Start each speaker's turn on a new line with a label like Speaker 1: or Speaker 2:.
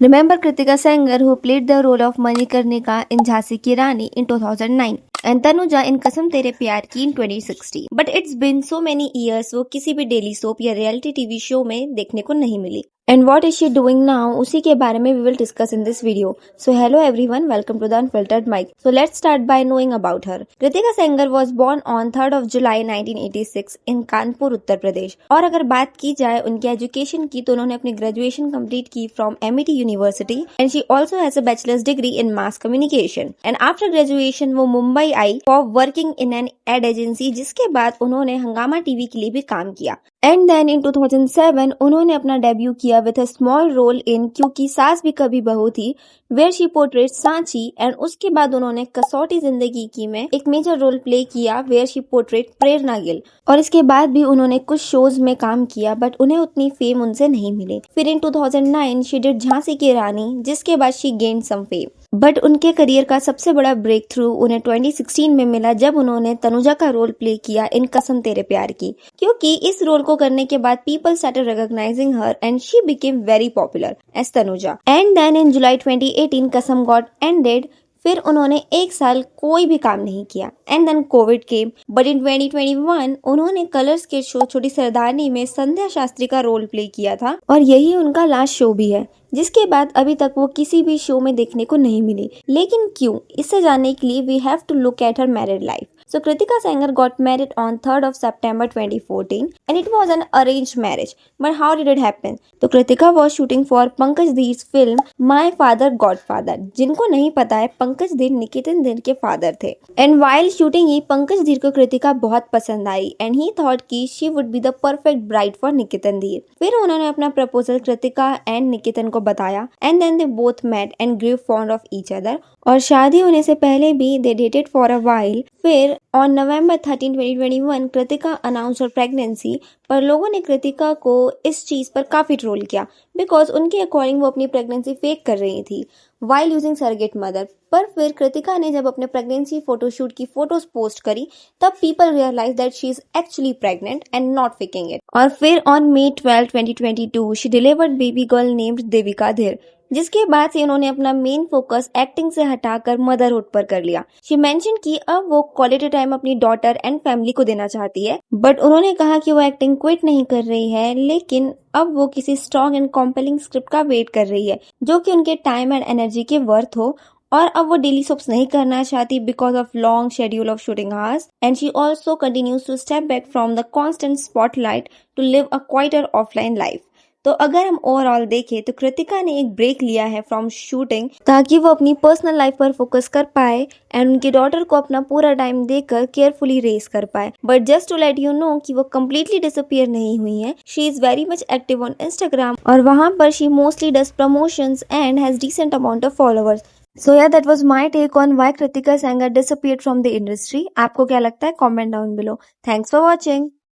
Speaker 1: Remember Kritika Sanger, who played the role of Manikarnika in Jhansi Ki Rani in 2009 and Tanuja in कसम तेरे प्यार की in 2016. But it's been so many years, वो किसी भी daily soap या reality TV show में देखने को नहीं मिली. And what is she doing now? उसी के बारे में we will discuss in this video. So hello everyone, welcome to the Unfiltered Mic. So let's start by knowing about her. Kritika Sanger was born on 3rd of July 1986 in Kanpur Uttar Pradesh. और अगर बात की जाए उनके एजुकेशन की तो उन्होंने अपनी ग्रेजुएशन कंप्लीट की from MIT university and she also has a bachelor's degree in mass communication. And after graduation वो मुंबई आई for working in an ad agency, जिसके बाद उन्होंने हंगामा टीवी के लिए भी काम किया. एंड देन इन 2007 उन्होंने अपना डेब्यू किया with a small role in Kyunki Saas Bhi Kabhi Bahu Thi, where she portrait Saanchi. And उसके बाद उन्होंने कसौटी जिंदगी की में एक मेजर रोल प्ले किया where she portrait Prerna Gill. और इसके बाद भी उन्होंने कुछ शोज में काम किया बट उन्हें उतनी फेम उनसे नहीं मिली. फिर इन 2009 शी डिड झांसी की रानी, जिसके बाद she gain some fame. But उनके करियर का सबसे बड़ा ब्रेक थ्रू उन्हें 2016 में मिला जब उन्होंने तनुजा का रोल प्ले किया इन कसम तेरे प्यार की, क्योंकि इस रोल को करने के बाद people started recognizing her and she became very popular as Tanuja. And then in July 2018 Kasam got ended. फिर उन्होंने एक साल कोई भी काम नहीं किया and then covid came. But in 2021 उन्होंने कलर्स के शो छोटी सरदारनी में संध्या शास्त्री का रोल प्ले किया था और यही उनका लास्ट शो भी है, जिसके बाद अभी तक वो किसी भी शो में देखने को नहीं मिली. लेकिन क्यों, इससे जानने के लिए we have to look at her married life. So Kritika Sanger got married on 3rd of September 2014 and it was an arranged marriage. But how did it happen? तो Kritika was shooting for Pankaj धीर's film My Father Godfather. जिनको नहीं पता है, पंकज धीर निकेतन धीर के father थे. And while shooting ही पंकज धीर को कृतिका बहुत पसंद आई and he thought कि she would be the perfect bride for निकेतन धीर. फिर उन्होंने अपना प्रपोजल कृतिका एंड निकेतन को बताया and then they both met and grew fond of each other. और शादी होने से पहले भी they dated for a while. फिर on November 13, 2021 Kritika announce her pregnancy, पर लोगों ने कृतिका को इस चीज पर काफी ट्रोल किया बिकॉज उनके अकॉर्डिंग वो अपनी प्रेगनेंसी फेक कर रही थी वाइल यूजिंग सरगेट मदर. पर फिर कृतिका ने जब अपने प्रेगनेंसी फोटोशूट की फोटोज पोस्ट करी तब people realise that she is actually pregnant and not faking it. और फिर on May 12, 2022 she delivered baby girl named Devika Dhir, जिसके बाद से उन्होंने अपना मेन फोकस एक्टिंग से हटाकर मदरहुड पर कर लिया. शी मेंशन कि अब वो क्वालिटी टाइम अपनी डॉटर एंड फैमिली को देना चाहती है, बट उन्होंने कहा कि वो एक्टिंग क्विट नहीं कर रही है, लेकिन अब वो किसी स्ट्रॉन्ग एंड कॉम्पेलिंग स्क्रिप्ट का वेट कर रही है जो कि उनके टाइम एंड एनर्जी के वर्थ हो. और अब वो डेली सोप्स नहीं करना चाहती because of long schedule of shooting hours. And she also continues to step back from the constant spotlight to live a quieter offline life. तो अगर हम ओवरऑल देखें तो कृतिका ने एक ब्रेक लिया है फ्रॉम शूटिंग ताकि वो अपनी पर्सनल लाइफ पर फोकस कर पाए एंड उनकी डॉटर को अपना पूरा टाइम देकर केयरफुली रेस कर पाए. But just to let you know कि वो कम्प्लीटली डिसअपियर नहीं हुई है. She is very much active on Instagram और वहां पर she mostly does promotions and has decent amount of followers. So yeah, that was my take on why Kritika Sanger disappeared from the industry. आपको क्या लगता है? Comment down below. Thanks for watching.